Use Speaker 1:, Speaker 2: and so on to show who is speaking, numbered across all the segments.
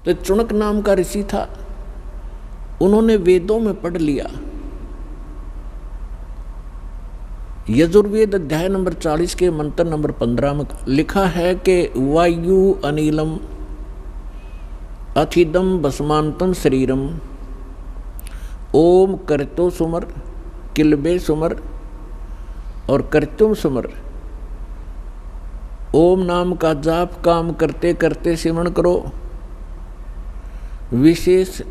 Speaker 1: तो चुनक नाम का ऋषि था, उन्होंने वेदों में पढ़ लिया। यजुर्वेद अध्याय नंबर 40 के मंत्र नंबर 15 में लिखा है कि वायु अनिलम अथिदम भस्मांतम शरीरम ओम करतो सुमर किलबे सुमर और करतुम सुमर। ओम नाम का जाप काम करते करते सिमरण करो, विशेष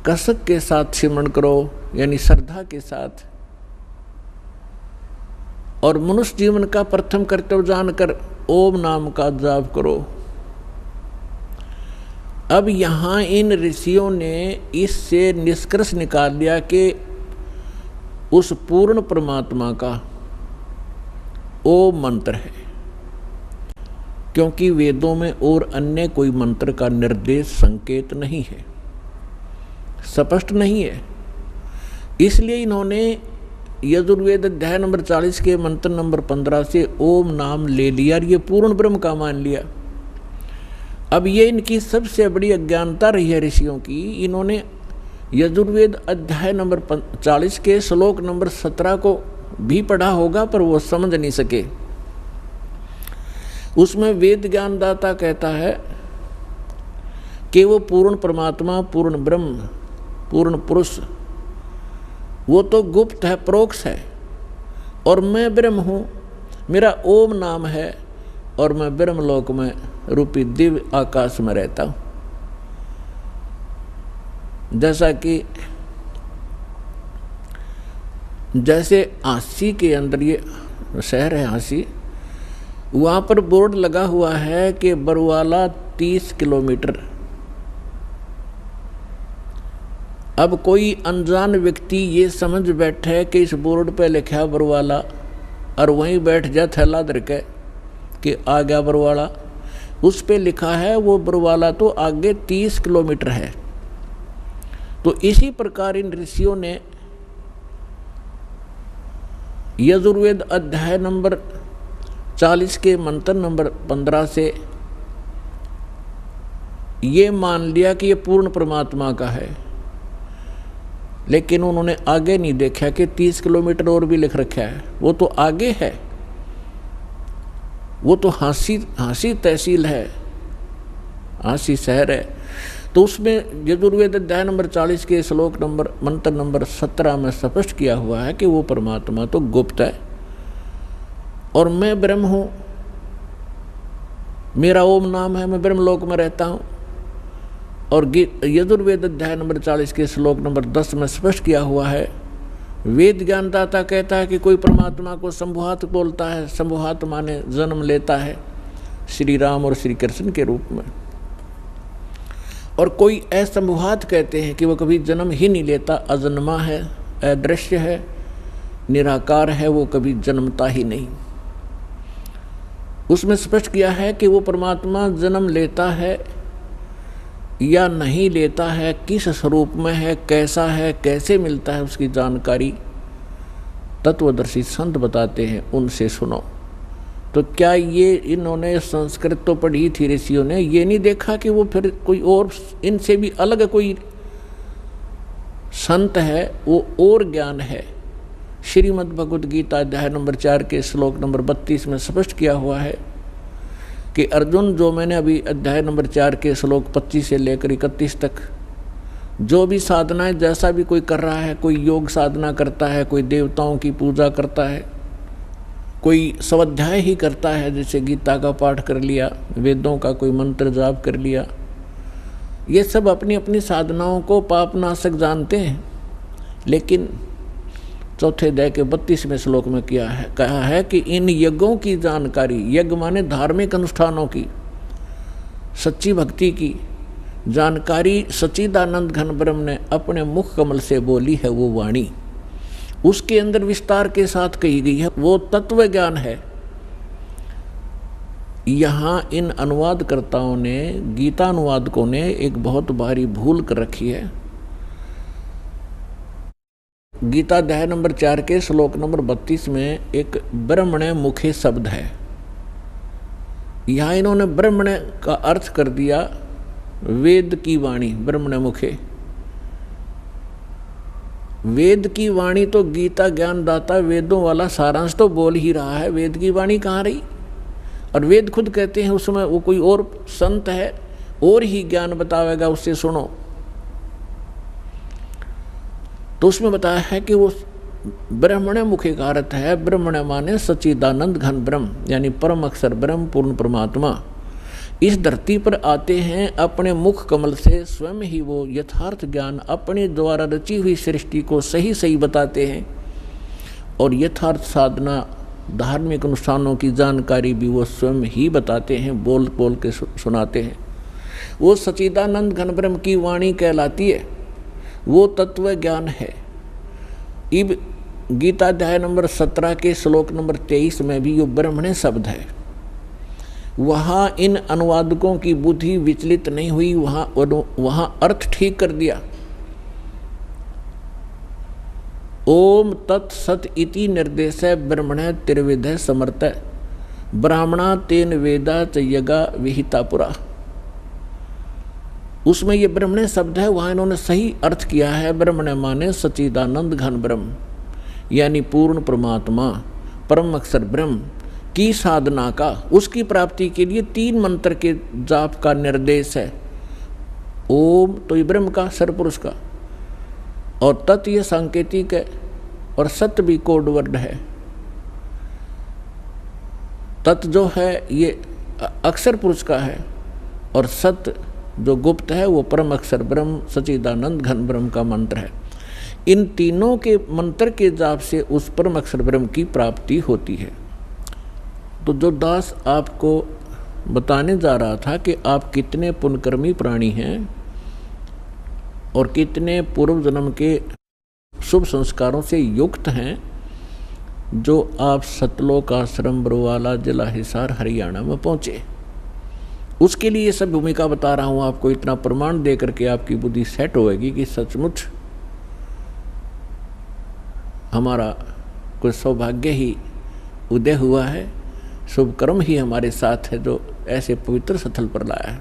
Speaker 1: कसक के साथ सिमरण करो, यानी श्रद्धा के साथ, और मनुष्य जीवन का प्रथम कर्तव्य जानकर ओम नाम का जाप करो। अब यहाँ इन ऋषियों ने इससे निष्कर्ष निकाल दिया कि उस पूर्ण परमात्मा का ओम मंत्र है, क्योंकि वेदों में और अन्य कोई मंत्र का निर्देश संकेत नहीं है, स्पष्ट नहीं है। इसलिए इन्होंने यजुर्वेद अध्याय नंबर 40 के मंत्र नंबर 15 से ओम नाम ले लिया और ये पूर्ण ब्रह्म का मान लिया। अब ये इनकी सबसे बड़ी अज्ञानता रही है ऋषियों की। इन्होंने यजुर्वेद अध्याय नंबर 40 के श्लोक नंबर 17 को भी पढ़ा होगा, पर वो समझ नहीं सके। उसमें वेद ज्ञानदाता कहता है कि वो पूर्ण परमात्मा, पूर्ण ब्रह्म, पूर्ण पुरुष, वो तो गुप्त है, परोक्ष है, और मैं ब्रह्म हूँ, मेरा ओम नाम है, और मैं ब्रह्मलोक में रूपी दिव्य आकाश में रहता हूँ। जैसे हांसी के अंदर, ये शहर है हांसी, वहाँ पर बोर्ड लगा हुआ है कि बरवाला 30 किलोमीटर। अब कोई अनजान व्यक्ति ये समझ बैठे कि इस बोर्ड पे लिखा बरवाला, और वहीं बैठ जाए थैला धर के कि आ गया बरवाला। उस पे लिखा है वो बरवाला तो आगे 30 किलोमीटर है। तो इसी प्रकार इन ऋषियों ने यजुर्वेद अध्याय नंबर 40 के मंत्र नंबर 15 से ये मान लिया कि ये पूर्ण परमात्मा का है, लेकिन उन्होंने आगे नहीं देखा कि 30 किलोमीटर और भी लिख रखा है। वो तो आगे है, वो तो हांसी तहसील है, हांसी शहर है। तो उसमें यजुर्वेद अध्याय नंबर 40 के श्लोक नंबर मंत्र नंबर 17 में स्पष्ट किया हुआ है कि वो परमात्मा तो गुप्त है, और मैं ब्रह्म हूँ, मेरा ओम नाम है, मैं ब्रह्मलोक में रहता हूँ। और यजुर्वेद अध्याय नंबर 40 के श्लोक नंबर 10 में स्पष्ट किया हुआ है, वेद ज्ञानदाता कहता है कि कोई परमात्मा को शंभुहात बोलता है। शंभुहात माने जन्म लेता है, श्री राम और श्री कृष्ण के रूप में, और कोई असंभुहात कहते हैं कि वो कभी जन्म ही नहीं लेता, अजन्मा है, अदृश्य है, निराकार है, वो कभी जन्मता ही नहीं। उसमें स्पष्ट किया है कि वो परमात्मा जन्म लेता है या नहीं लेता है, किस स्वरूप में है, कैसा है, कैसे मिलता है, उसकी जानकारी तत्वदर्शी संत बताते हैं, उनसे सुनो। तो क्या ये इन्होंने संस्कृत तो पढ़ी थी ऋषियों ने, ये नहीं देखा कि वो फिर कोई और इनसे भी अलग कोई संत है, वो और ज्ञान है। श्रीमद् भगवद गीता अध्याय नंबर 4 के श्लोक नंबर 32 में स्पष्ट किया हुआ है कि अर्जुन, जो मैंने अभी अध्याय नंबर 4 के श्लोक 25 से लेकर 31 तक जो भी साधनाएं, जैसा भी कोई कर रहा है, कोई योग साधना करता है, कोई देवताओं की पूजा करता है, कोई स्वाध्याय ही करता है, जैसे गीता का पाठ कर लिया, वेदों का कोई मंत्र जाप कर लिया, ये सब अपनी अपनी साधनाओं को पापनाशक जानते हैं। लेकिन चौथे अध्याय के 32वें श्लोक में कहा है कि इन यज्ञों की जानकारी, यज्ञ माने धार्मिक अनुष्ठानों की, सच्ची भक्ति की जानकारी सच्चिदानंद घन ब्रह्म ने अपने मुख कमल से बोली है, वो वाणी उसके अंदर विस्तार के साथ कही गई है, वो तत्व ज्ञान है। यहाँ इन अनुवादकर्ताओं ने, गीता अनुवादकों ने एक बहुत भारी भूल कर रखी है। गीता अध्याय नंबर 4 के श्लोक नंबर 32 में एक ब्रह्मणे मुखे शब्द है। यहाँ इन्होंने ब्रह्मणे का अर्थ कर दिया वेद की वाणी ब्रह्मण मुखे। वेद की वाणी तो गीता ज्ञानदाता वेदों वाला सारांश तो बोल ही रहा है, वेद की वाणी कहाँ रही? और वेद खुद कहते हैं उसमें वो कोई और संत है और ही ज्ञान बतावेगा, उससे सुनो। तो उसमें बताया है कि वो ब्रह्मण मुखे का अर्थ है, ब्रह्मण माने सच्चिदानंद घन ब्रह्म, यानी परम अक्षर ब्रह्म पूर्ण परमात्मा इस धरती पर आते हैं। अपने मुख कमल से स्वयं ही वो यथार्थ ज्ञान अपने द्वारा रची हुई सृष्टि को सही सही बताते हैं, और यथार्थ साधना धार्मिक अनुष्ठानों की जानकारी भी वो स्वयं ही बताते हैं, बोल बोल के सुनाते हैं। वो सच्चिदानंद घन ब्रह्म की वाणी कहलाती है, वो तत्व ज्ञान है। इब गीता अध्याय नंबर 17 के श्लोक नंबर 23 में भी यो ब्रह्मणे शब्द है। वहाँ इन अनुवादकों की बुद्धि विचलित नहीं हुई, वहाँ अर्थ ठीक कर दिया। ओम तत्सत इति निर्देश ब्रह्मण त्रिविध समर्थ ब्राह्मणा तेन वेदा च यगा विहिता पुरा। उसमें ये ब्रह्मण शब्द है, वहाँ इन्होंने सही अर्थ किया है। ब्रह्मण माने सच्चिदानंद घन ब्रह्म, यानी पूर्ण परमात्मा परम अक्षर ब्रह्म की साधना का, उसकी प्राप्ति के लिए 3 मंत्र के जाप का निर्देश है। ओम तो ये ब्रह्म का सरपुरुष का, और तत् ये सांकेतिक है, और सत्य भी कोड वर्ड है। तत् जो है ये अक्षर पुरुष का है, और सत्य जो गुप्त है वो परम अक्षर ब्रह्म सच्चिदानंद घन ब्रह्म का मंत्र है। इन तीनों के मंत्र के जाप से उस परम अक्षर ब्रह्म की प्राप्ति होती है। तो जो दास आपको बताने जा रहा था कि आप कितने पुण्यकर्मी प्राणी हैं और कितने पूर्व जन्म के शुभ संस्कारों से युक्त हैं, जो आप सतलोक आश्रम बरवाला जिला हिसार हरियाणा में पहुँचे, उसके लिए ये सब भूमिका बता रहा हूँ आपको। इतना प्रमाण दे करके आपकी बुद्धि सेट होएगी कि सचमुच हमारा कोई सौभाग्य ही उदय हुआ है, शुभ कर्म ही हमारे साथ है जो ऐसे पवित्र स्थल पर लाया है।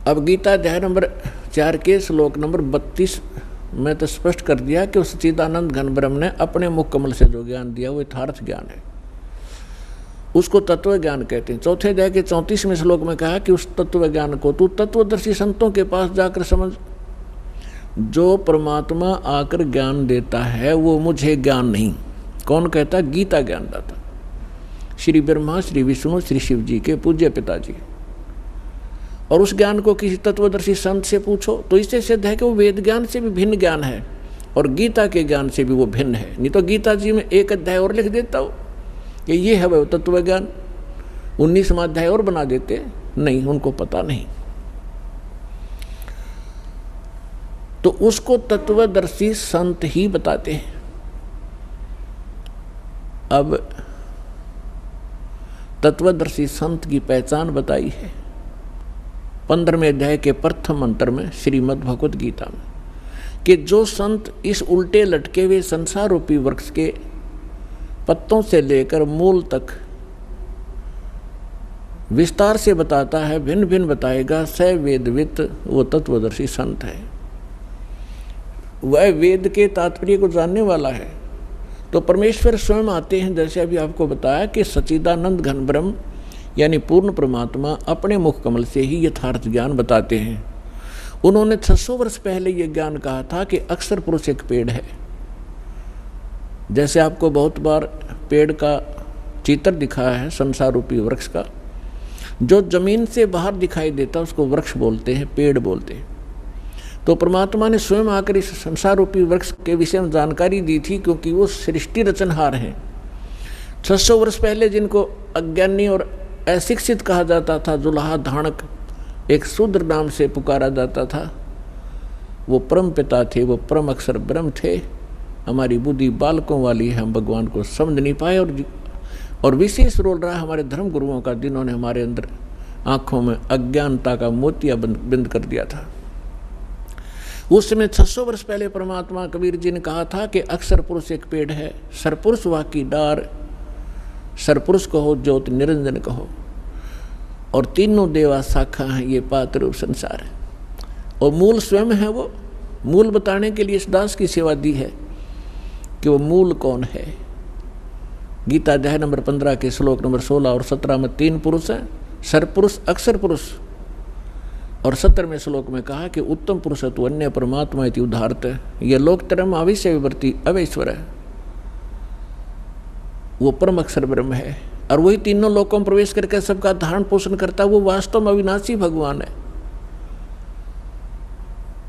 Speaker 1: अब गीता अध्याय नंबर 4 के श्लोक नंबर 32 में तो स्पष्ट कर दिया कि उस सच्चिदानंद घन ब्रह्म ने अपने मुख कमल से जो ज्ञान दिया वो यथार्थ ज्ञान है, उसको तत्व ज्ञान कहते हैं। चौथे अध्याय के 34वें श्लोक में कहा कि उस तत्व ज्ञान को तू तत्वदर्शी संतों के पास जाकर समझ। जो परमात्मा आकर ज्ञान देता है वो मुझे ज्ञान नहीं। कौन कहता? गीता ज्ञानदाता श्री ब्रह्मा श्री विष्णु श्री शिव जी के पूज्य पिताजी। और उस ज्ञान को किसी तत्वदर्शी संत से पूछो तो इससे सिद्ध है कि वो वेद ज्ञान से भी भिन्न ज्ञान है, और गीता के ज्ञान से भी वो भिन्न है। नहीं तो गीता जी में एक अध्याय और लिख देता हो कि ये है वह तत्व ज्ञान, 19वां अध्याय और बना देते। नहीं, उनको पता नहीं। तो उसको तत्वदर्शी संत ही बताते हैं। अब तत्वदर्शी संत की पहचान बताई है 15वें अध्याय के प्रथम मंत्र में श्रीमद् भगवत गीता में, कि जो संत इस उल्टे लटके हुए संसार रूपी वृक्ष के पत्तों से लेकर मूल तक विस्तार से बताता है, भिन्न भिन्न बताएगा, स वेदवित वो तत्वदर्शी संत है। वह वेद के तात्पर्य को जानने वाला है। तो परमेश्वर स्वयं आते हैं, जैसे अभी आपको बताया कि सच्चिदानंद घन ब्रह्म यानी पूर्ण परमात्मा अपने मुख कमल से ही यथार्थ ज्ञान बताते हैं। उन्होंने 600 वर्ष पहले ये ज्ञान कहा था कि अक्षर पुरुष एक पेड़ है। जैसे आपको बहुत बार पेड़ का चित्र दिखाया है संसार रूपी वृक्ष का, जो जमीन से बाहर दिखाई देता उसको वृक्ष बोलते हैं, पेड़ बोलते हैं। तो परमात्मा ने स्वयं आकर इस संसार रूपी वृक्ष के विषय में जानकारी दी थी, क्योंकि वो सृष्टि रचनहार हैं। 600 वर्ष पहले जिनको अज्ञानी और अशिक्षित कहा जाता था, जुलाहा धाणक एक शूद्र नाम से पुकारा जाता था, वो परम पिता थे, वो परम अक्षर ब्रह्म थे। हमारी बुद्धि बालकों वाली है, हम भगवान को समझ नहीं पाए। और विशेष रोल रहा हमारे धर्म गुरुओं का, जिन्होंने हमारे अंदर आँखों में अज्ञानता का मोतिया बिंद कर दिया था। उस समय 600 वर्ष पहले परमात्मा कबीर जी ने कहा था कि अक्षर पुरुष एक पेड़ है, सरपुरुष वाकी डार, सरपुरुष कहो ज्योति निरंजन कहो। और तीनों देवा शाखा हैं, ये पात्र रूप संसार है। और मूल स्वयं है। वो मूल बताने के लिए इस दास की सेवा दी है कि वो मूल कौन है। गीता अध्याय नंबर 15 के श्लोक नंबर 16 और 17 में 3 पुरुष हैं, सरपुरुष, अक्षर पुरुष। और 17वें श्लोक में कहा कि उत्तम पुरुष तो अन्य परमात्मा इति उदाहरत। ये लोकतरम अविश्य विवर्ती अवैश्वर है, वो परम अक्षर ब्रह्म है। और वही तीनों लोकों में प्रवेश करके सबका धारण पोषण करता, वो वास्तव में अविनाशी भगवान है।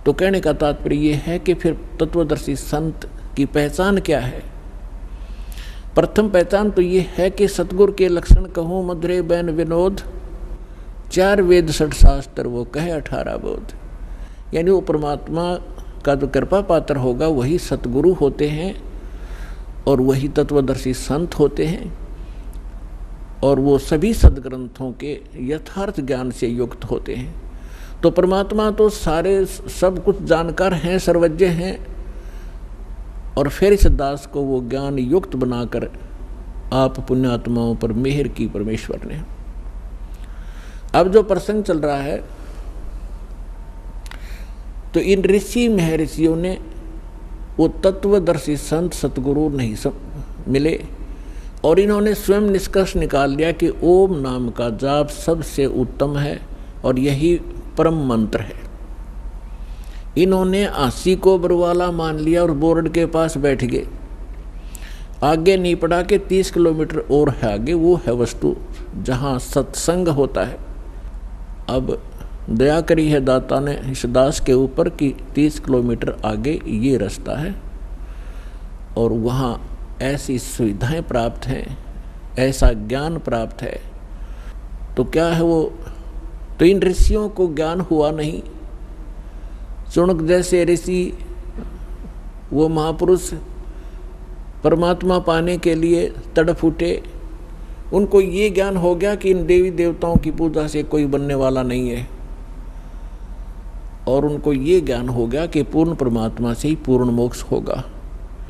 Speaker 1: तो कहने का तात्पर्य यह है कि फिर तत्वदर्शी संत की पहचान क्या है। प्रथम पहचान तो ये है कि सतगुरु के लक्षण कहूँ मधुरे बैन विनोद, 4 वेद 6 शास्त्र वो कहे 18 बोध। यानी वो परमात्मा का जो कृपा पात्र होगा वही सतगुरु होते हैं और वही तत्वदर्शी संत होते हैं। और वो सभी सदग्रंथों के यथार्थ ज्ञान से युक्त होते हैं। तो परमात्मा तो सारे सब कुछ जानकार हैं, सर्वज्ञ हैं। और फिर इस दास को वो ज्ञान युक्त बनाकर आप पुण्यात्माओं पर मेहर की परमेश्वर ने। अब जो प्रसंग चल रहा है तो इन ऋषि महर्षियों ने वो तत्वदर्शी संत सतगुरु नहीं मिले और इन्होंने स्वयं निष्कर्ष निकाल लिया कि ओम नाम का जाप सबसे उत्तम है और यही परम मंत्र है। इन्होंने आसी को बरवाला मान लिया और बोर्ड के पास बैठ गए। आगे नहीं पड़ा कि 30 किलोमीटर और है आगे, वो है वस्तु जहाँ सत्संग होता है। अब दया करी है दाता ने इस दास के ऊपर कि 30 किलोमीटर आगे ये रास्ता है और वहाँ ऐसी सुविधाएं प्राप्त हैं, ऐसा ज्ञान प्राप्त है। तो क्या है वो, तो इन ऋषियों को ज्ञान हुआ नहीं। चुनक जैसे ऋषि, वो महापुरुष परमात्मा पाने के लिए तड़प उठे। उनको ये ज्ञान हो गया कि इन देवी देवताओं की पूजा से कोई बनने वाला नहीं है। और उनको ये ज्ञान हो गया कि पूर्ण परमात्मा से ही पूर्ण मोक्ष होगा।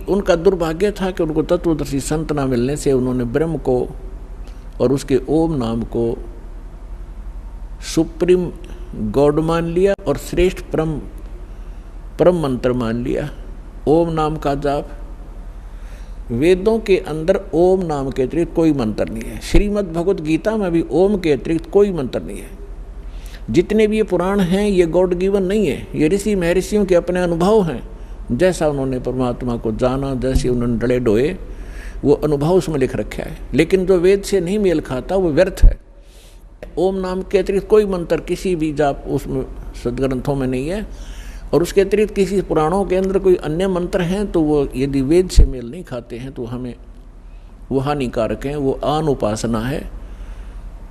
Speaker 1: उनका दुर्भाग्य था कि उनको तत्वदर्शी संत ना मिलने से उन्होंने ब्रह्म को और उसके ओम नाम को सुप्रीम गॉड मान लिया और श्रेष्ठ परम मंत्र मान लिया। ओम नाम का जाप, वेदों के अंदर ओम नाम के अतिरिक्त कोई मंत्र नहीं है। श्रीमद् भगवत गीता में भी ओम के अतिरिक्त कोई मंत्र नहीं है। जितने भी ये पुराण हैं ये गॉड गिवन नहीं है, ये ऋषि महर्षियों के अपने अनुभव हैं। जैसा उन्होंने परमात्मा को जाना, जैसे उन्होंने डले डोए, वो अनुभव उसमें लिख रखा है। लेकिन जो वेद से नहीं मेल खाता वो व्यर्थ है। ओम नाम के अतिरिक्त कोई मंत्र किसी भी जाप उसमें सदग्रंथों में नहीं है। और उसके अतिरिक्त किसी पुराणों के अंदर कोई अन्य मंत्र हैं तो वो यदि वेद से मेल नहीं खाते हैं तो हमें वो हानिकारक हैं। वो आन उपासना है,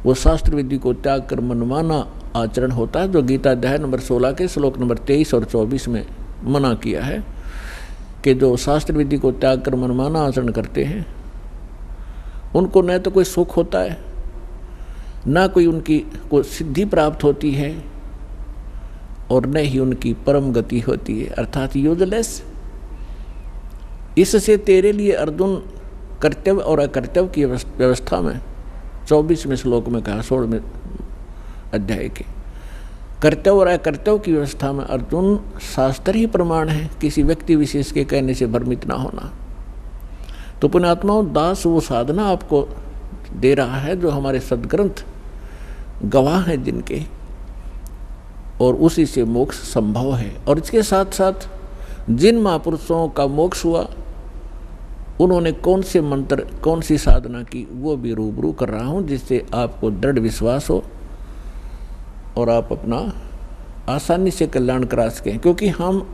Speaker 1: वो शास्त्र विधि को त्याग कर मनमाना आचरण होता है, जो गीता अध्याय नंबर 16 के श्लोक नंबर 23 और 24 में मना किया है कि जो शास्त्र विधि को त्याग कर मनमाना आचरण करते हैं उनको न तो कोई सुख होता है, ना कोई उनकी को सिद्धि प्राप्त होती है और न ही उनकी परम गति होती है, अर्थात यूजलेस। इससे तेरे लिए अर्जुन कर्तव्य और अकर्तव्य की व्यवस्था में 24वें श्लोक में कहा, 16वें अध्याय के कर्तव्य और अकर्तव्य की व्यवस्था में अर्जुन शास्त्र ही प्रमाण है, किसी व्यक्ति विशेष के कहने से भ्रमित ना होना। तो पुण्यात्माओं, दास वो साधना आपको दे रहा है जो हमारे सदग्रंथ गवाह हैं जिनके, और उसी से मोक्ष संभव है। और इसके साथ साथ जिन महापुरुषों का मोक्ष हुआ उन्होंने कौन से मंत्र, कौन सी साधना की, वो भी रूबरू कर रहा हूँ, जिससे आपको दृढ़ विश्वास हो और आप अपना आसानी से कल्याण करा सकें। क्योंकि हम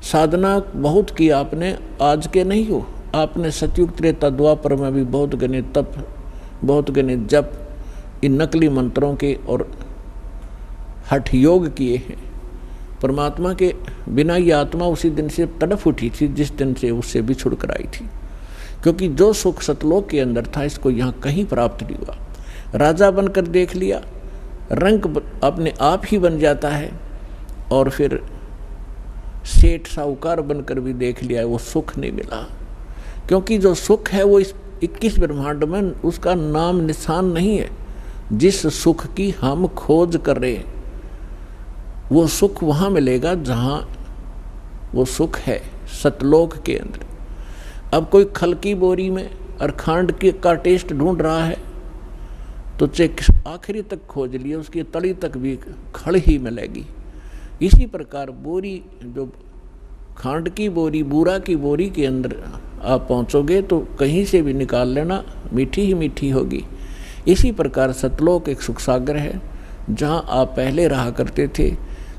Speaker 1: साधना बहुत की आपने, आज के नहीं हो, आपने सतयुग त्रेता द्वापर में भी बहुत गने तप, बहुत गने जप, इन नकली मंत्रों के और हठ योग किए हैं। परमात्मा के बिना ये आत्मा उसी दिन से तड़फ उठी थी जिस दिन से उससे बिछुड़ कर आई थी। क्योंकि जो सुख सतलोक के अंदर था इसको यहाँ कहीं प्राप्त नहीं हुआ। राजा बनकर देख लिया, रंग अपने आप ही बन जाता है, और फिर सेठ साहूकार बनकर भी देख लिया, वो सुख नहीं मिला। क्योंकि जो सुख है वो इस 21 ब्रह्मांड में उसका नाम निशान नहीं है। जिस सुख की हम खोज कर रहे हैं वो सुख वहाँ मिलेगा जहाँ वो सुख है, सतलोक के अंदर। अब कोई खल की बोरी में और खांड का टेस्ट ढूंढ रहा है तो चेक आखिरी तक खोज लिया, उसकी तली तक भी खड़ ही मिलेगी। इसी प्रकार बोरी, जो खांड की बोरी, बूरा की बोरी के अंदर आप पहुंचोगे तो कहीं से भी निकाल लेना, मीठी ही मीठी होगी। इसी प्रकार सतलोक एक सुख सागर है जहां आप पहले रहा करते थे।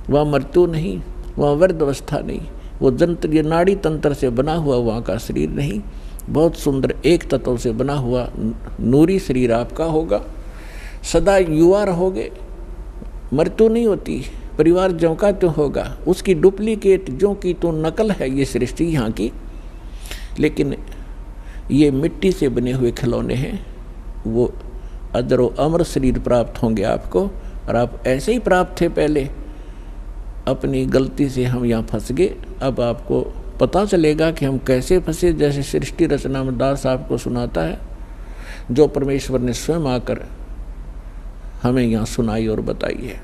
Speaker 1: वह मृत्यु नहीं, वह वृद्ध अवस्था नहीं, वो जंत्र, ये नाड़ी तंत्र से बना हुआ वहाँ का शरीर नहीं, बहुत सुंदर एक तत्व से बना हुआ नूरी शरीर आपका होगा। सदा युवा रहोगे, मृत्यु नहीं होती, परिवार ज्यों का त्यों होगा, उसकी डुप्लीकेट ज्यों की तो नकल है ये सृष्टि यहाँ की। लेकिन ये मिट्टी से बने हुए खिलौने हैं, वो अजर व अमर शरीर प्राप्त होंगे आपको। और आप ऐसे ही प्राप्त थे पहले, अपनी गलती से हम यहाँ फंस गए। अब आपको पता चलेगा कि हम कैसे फंसे, जैसे सृष्टि रचना में दास आपको सुनाता है, जो परमेश्वर ने स्वयं आकर हमें यहाँ सुनाई और बताई है।